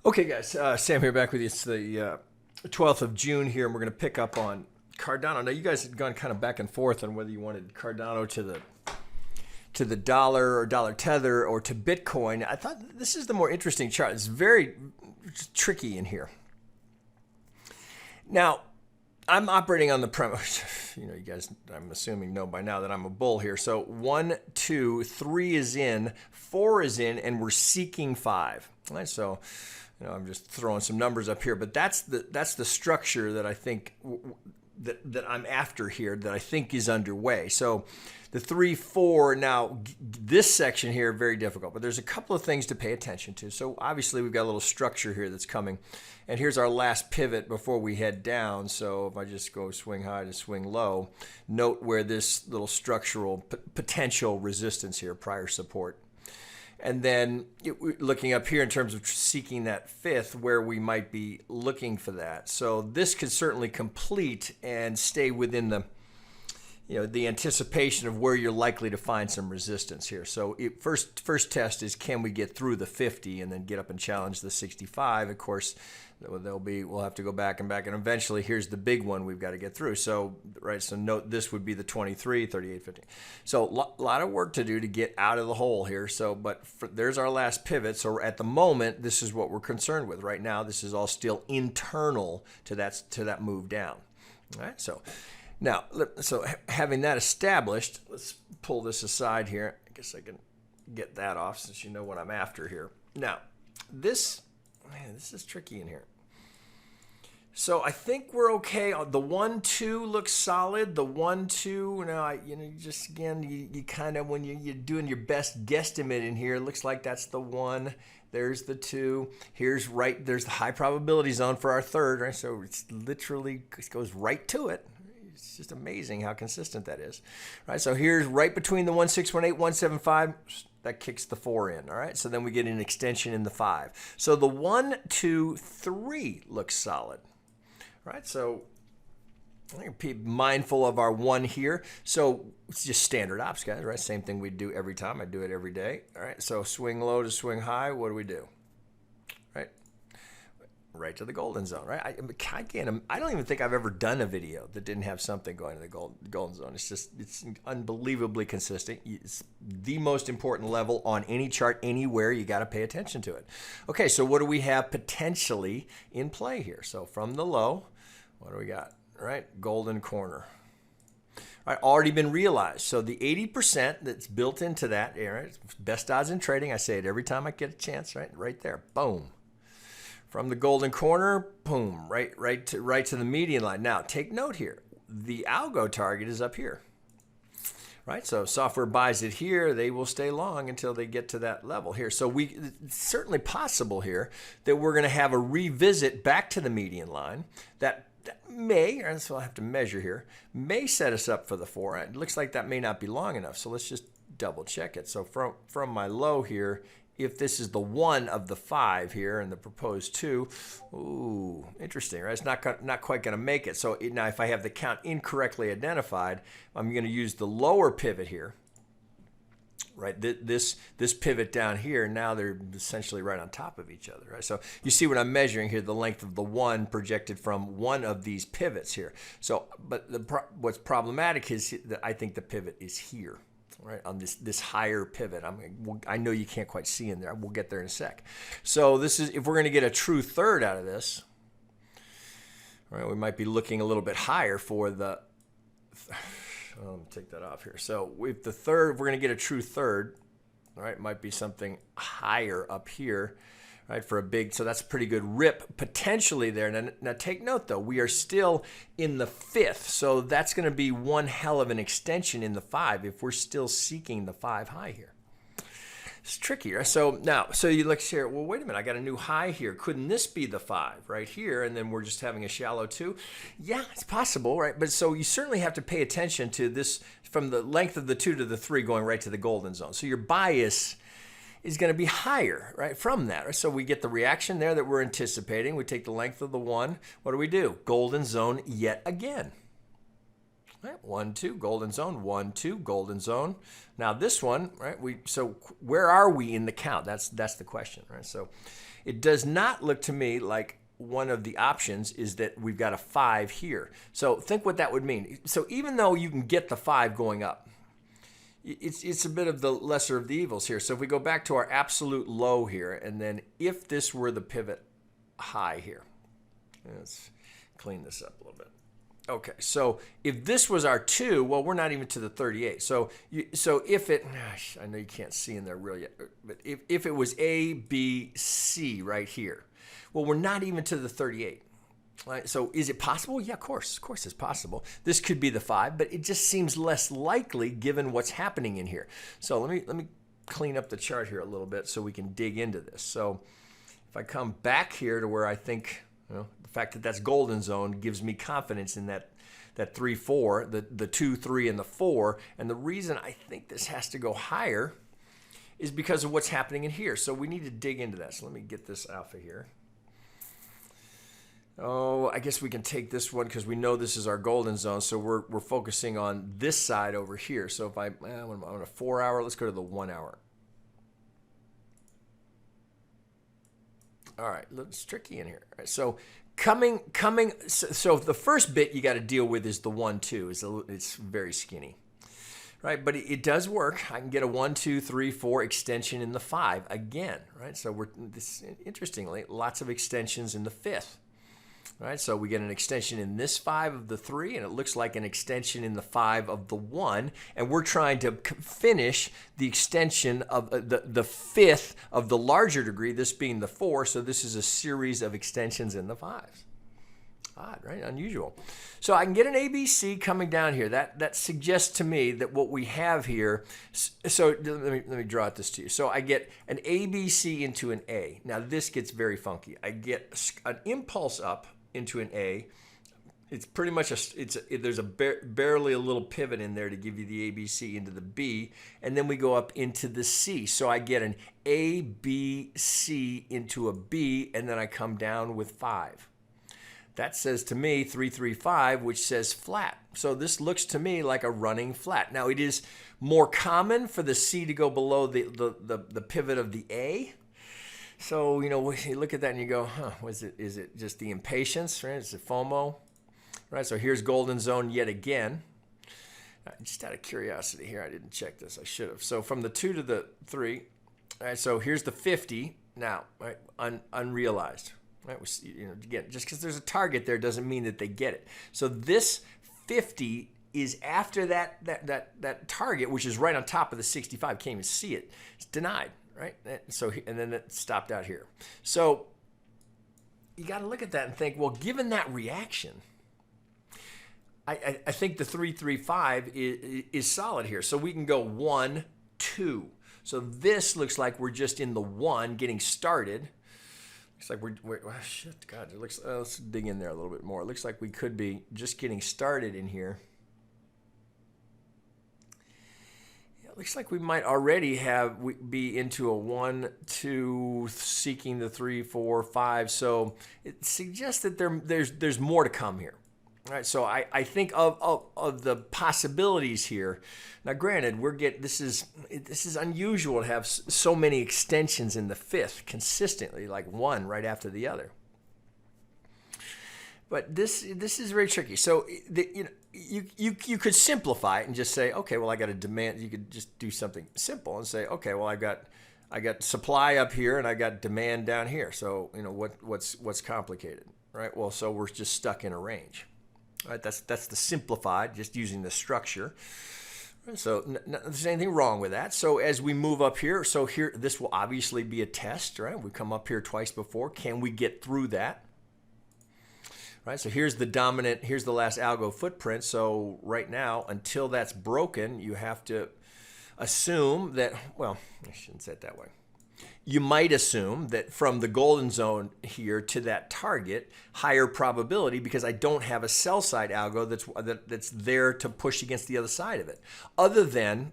Okay, guys, Sam here back with you. It's the 12th of June here, and we're going to pick up on Cardano. Now, you guys had gone kind of back and forth on whether you wanted Cardano to the dollar or dollar tether or to Bitcoin. I thought this is the more interesting chart. It's very tricky in here. Now, I'm operating on the premise, you guys, I'm assuming know by now that I'm a bull here. So 1, 2, 3 is in, 4 is in, and we're seeking 5. All right, so I'm just throwing some numbers up here, but that's the structure that I think that I'm after here, that I think is underway. So the 3, 4, now this section here, very difficult, but there's a couple of things to pay attention to. So obviously we've got a little structure here that's coming, and here's our last pivot before we head down. So if I just go swing high to swing low, note where this little structural potential resistance here, prior support. And then looking up here in terms of seeking that 5th, where we might be looking for that. So this could certainly complete and stay within the, the anticipation of where you're likely to find some resistance here. So first test is, can we get through the 50 and then get up and challenge the 65? Of course, we'll have to go back and eventually here's the big one we've got to get through. So note this would be the 23, 38, 50. So a lot of work to do to get out of the hole here. So there's our last pivot. So at the moment, this is what we're concerned with right now. This is all still internal to that move down. All right, so now, so having that established, let's pull this aside here. I guess I can get that off since you know what I'm after here. Now, this is tricky in here. So I think we're okay. The 1, 2 looks solid. The 1, 2, just again, you kind of, when you're doing your best guesstimate in here, it looks like that's the 1. There's the 2. There's the high probability zone for our 3rd, right? So it's literally, it goes right to it. It's just amazing how consistent that is, right? So here's right between the 1618, 175. That kicks the 4 in, all right? So then we get an extension in the 5. So the 1, 2, 3 looks solid, right? So be mindful of our 1 here. So it's just standard ops, guys, right? Same thing we do every time. I do it every day, all right? So swing low to swing high, what do? Right to the golden zone, right? I don't even think I've ever done a video that didn't have something going to the golden zone. It's unbelievably consistent. It's the most important level on any chart anywhere. You got to pay attention to it. Okay, so what do we have potentially in play here? So from the low, what do we got? All right, golden corner. All right, already been realized. So the 80% that's built into that, right? Best odds in trading. I say it every time I get a chance, right? Right there, boom. From the golden corner, boom, right to the median line. Now, take note here. The algo target is up here, right? So software buys it here. They will stay long until they get to that level here. So it's certainly possible here that we're going to have a revisit back to the median line that may, or that's what I'll have to measure here, may set us up for the 4. It looks like that may not be long enough. So let's just double check it. So from my low here, if this is the 1 of the 5 here and the proposed 2, ooh, interesting, right? It's not quite going to make it. So now if I have the count incorrectly identified, I'm going to use the lower pivot here, right? This pivot down here, now they're essentially right on top of each other, right? So you see what I'm measuring here, the length of the 1 projected from one of these pivots here. So, but what's problematic is that I think the pivot is here. Right, on this higher pivot. I know you can't quite see in there. We'll get there in a sec. So this is, if we're going to get a true 3rd out of this, right, we might be looking a little bit higher for the, let me take that off here. So if the 3rd, if we're going to get a true 3rd, all right, might be something higher up here, right, for a big, so that's a pretty good rip potentially there. Now take note though, we are still in the 5th, so that's going to be one hell of an extension in the 5 if we're still seeking the 5 high here. It's tricky, right? So now, so you look here, well, wait a minute, I got a new high here. Couldn't this be the 5 right here? And then we're just having a shallow 2? Yeah, it's possible, right? But so you certainly have to pay attention to this from the length of the 2 to the 3 going right to the golden zone. So your bias is going to be higher, right, from that. Right? So we get the reaction there that we're anticipating. We take the length of the 1. What do? Golden zone yet again. Right? 1, 2, golden zone. 1, 2, golden zone. Now this one, right? So where are we in the count? That's the question, right? So It does not look to me like one of the options is that we've got a 5 here. So think what that would mean. So even though you can get the 5 going up, it's a bit of the lesser of the evils here. So if we go back to our absolute low here, and then if this were the pivot high here, let's clean this up a little bit. Okay, so if this was our 2, well, we're not even to the 38. So if it, I know you can't see in there really yet, but if it was A, B, C right here, well, we're not even to the 38. Right? So is it possible? Yeah, of course it's possible. This could be the 5, but it just seems less likely given what's happening in here. So let me clean up the chart here a little bit so we can dig into this. So if I come back here to where I think, the fact that that's golden zone gives me confidence in that 3, 4, the 2, 3, and the 4. And the reason I think this has to go higher is because of what's happening in here. So we need to dig into that. So let me get this alpha here. Oh, I guess we can take this one because we know this is our golden zone. So we're focusing on this side over here. So if I'm on a 4 hour, let's go to the 1 hour. All right, it's tricky in here. All right, so so the first bit you got to deal with is the 1, 2. It's very skinny, right? But it does work. I can get a 1, 2, 3, 4 extension in the 5 again, right? So interestingly, lots of extensions in the 5th. Right, so we get an extension in this 5 of the 3, and it looks like an extension in the 5 of the 1, and we're trying to finish the extension of the 5th of the larger degree, this being the 4, so this is a series of extensions in the 5s. Odd, right? Unusual. So I can get an ABC coming down here. That suggests to me that what we have here, so let me draw this to you. So I get an ABC into an A. Now this gets very funky. I get an impulse up into an A. It's pretty much there's barely a little pivot in there to give you the ABC into the B, and then we go up into the C. So I get an ABC into a B, and then I come down with 5. That says to me 335, which says flat. So this looks to me like a running flat. Now it is more common for the C to go below the pivot of the A. So, you look at that and you go, is it just the impatience, right? Is it FOMO? Right, so here's golden zone yet again. Just out of curiosity here, I didn't check this. I should have. So from the 2 to the 3, all right, so here's the 50 now, right, unrealized. Right, again, just because there's a target there doesn't mean that they get it. So this 50 is after that target, which is right on top of the 65. Can't even see it. It's denied, right? And then it stopped out here. So you got to look at that and think, well, given that reaction, I think the 335 is solid here. So we can go 1, 2. So this looks like we're just in the 1 getting started. Looks like we're oh shit, God, it looks, let's dig in there a little bit more. It looks like we could be just getting started in here. Yeah, it looks like we might already be into a 1, 2, seeking the 3, 4, 5. So it suggests that there's more to come here. All right, so I think of the possibilities here. Now, granted, this is unusual to have so many extensions in the 5th consistently, like one right after the other. But this is very tricky. So you could simplify it and just say, okay, well, I got a demand. You could just do something simple and say, okay, well, I got supply up here and I got demand down here. So what's complicated, right? Well, so we're just stuck in a range. Right, that's the simplified, just using the structure. So there's anything wrong with that. So as we move up here, so here this will obviously be a test, right? We've come up here twice before. Can we get through that? Right. So here's the last algo footprint. So right now, until that's broken, you have to assume that. Well, I shouldn't say it that way. You might assume that from the golden zone here to that target, higher probability because I don't have a sell side algo that's there to push against the other side of it. Other than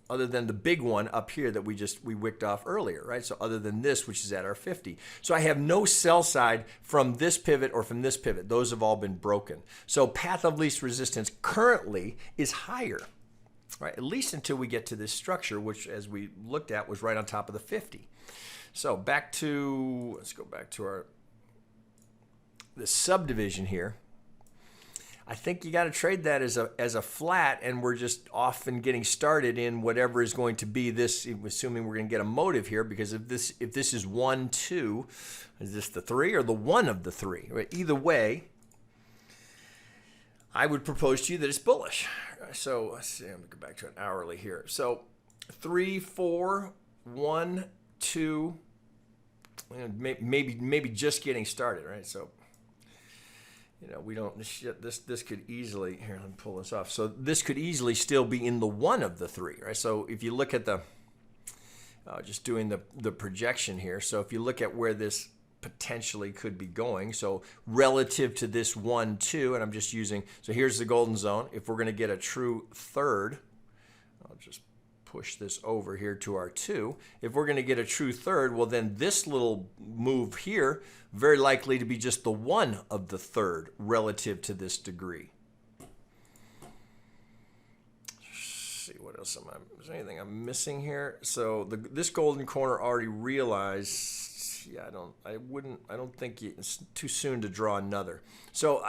the big one up here that we wicked off earlier, right? So other than this, which is at our 50. So I have no sell side from this pivot or from this pivot. Those have all been broken. So path of least resistance currently is higher. Right, at least until we get to this structure, which, as we looked at, was right on top of the 50. So let's go back to the subdivision here. I think you got to trade that as a flat, and we're just often getting started in whatever is going to be this, assuming we're going to get a motive here, because if this is 1, 2, is this the 3 or the 1 of the 3? Right? Either way, I would propose to you that it's bullish. So let's see, I'm going to go back to an hourly here. So 3, 4, 1, 2, maybe just getting started, right? So, you know, we don't, this could easily, here, let me pull this off. So this could easily still be in the 1 of the 3, right? So if you look at the, just doing the projection here. So if you look at where this potentially could be going, so relative to this 1, 2, and I'm just using, so here's the golden zone. If we're going to get a true third, I'll just push this over here to our 2. If we're going to get a true third, well, then this little move here, very likely to be just the 1 of the 3rd relative to this degree. Let's see, what else is there anything I'm missing here? So this golden corner already realized, yeah, I don't think it's too soon to draw another. So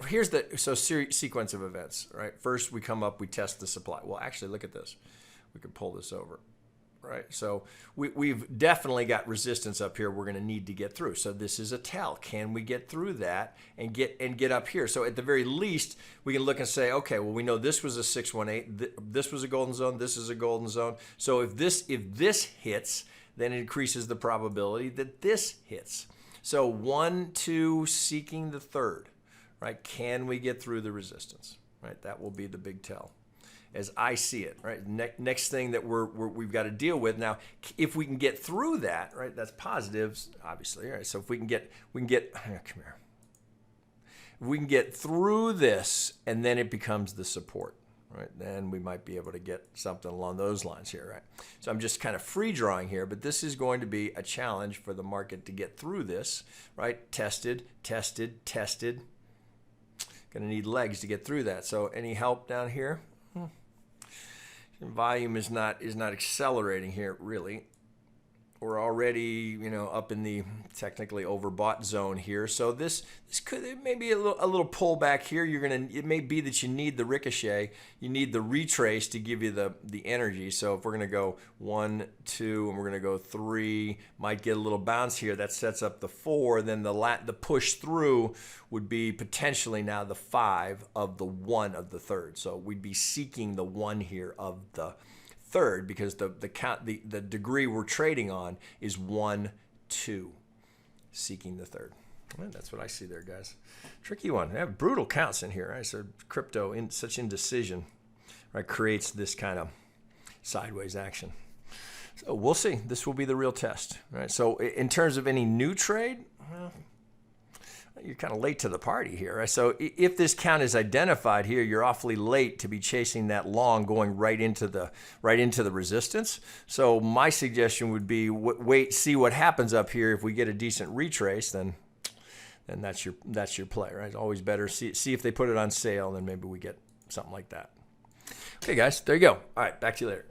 here's the sequence of events, right? First we come up, we test the supply. Well, actually, look at this. We could pull this over, right? So we've definitely got resistance up here we're going to need to get through. So this is a tell. Can we get through that and get up here? So at the very least, we can look and say, okay, well, we know this was a 618. This was a golden zone. This is a golden zone. So if this hits, then it increases the probability that this hits. So 1, 2, seeking the 3rd, right? Can we get through the resistance, right? That will be the big tell, as I see it, right? Next thing that we've got to deal with now, if we can get through that, right? That's positives, obviously, right? So if we can get, come here. If we can get through this, and then it becomes the support, right? Then we might be able to get something along those lines here, right? So I'm just kind of free drawing here, but this is going to be a challenge for the market to get through this, right? Tested, tested, tested. Going to need legs to get through that. So any help down here? Volume is not accelerating here, really. We're already, you know, up in the technically overbought zone here. So this could maybe a little pullback here. It may be that you need the ricochet, you need the retrace to give you the energy. So if we're gonna go 1, 2, and we're gonna go 3, might get a little bounce here. That sets up the 4. Then the push through would be potentially now the 5 of the 1 of the 3rd. So we'd be seeking the 1 here of the 3rd, because the degree we're trading on is 1, 2, seeking the 3rd. Well, that's what I see there, guys. Tricky one. They have brutal counts in here, right? So crypto, such indecision, right, creates this kind of sideways action. So we'll see. This will be the real test, right? So in terms of any new trade, well, you're kind of late to the party here, right? So if this count is identified here, you're awfully late to be chasing that long, going right into the resistance. So my suggestion would be wait, see what happens up here. If we get a decent retrace, then that's your play, right? It's always better see if they put it on sale, then maybe we get something like that. Okay, guys, there you go. All right, back to you later.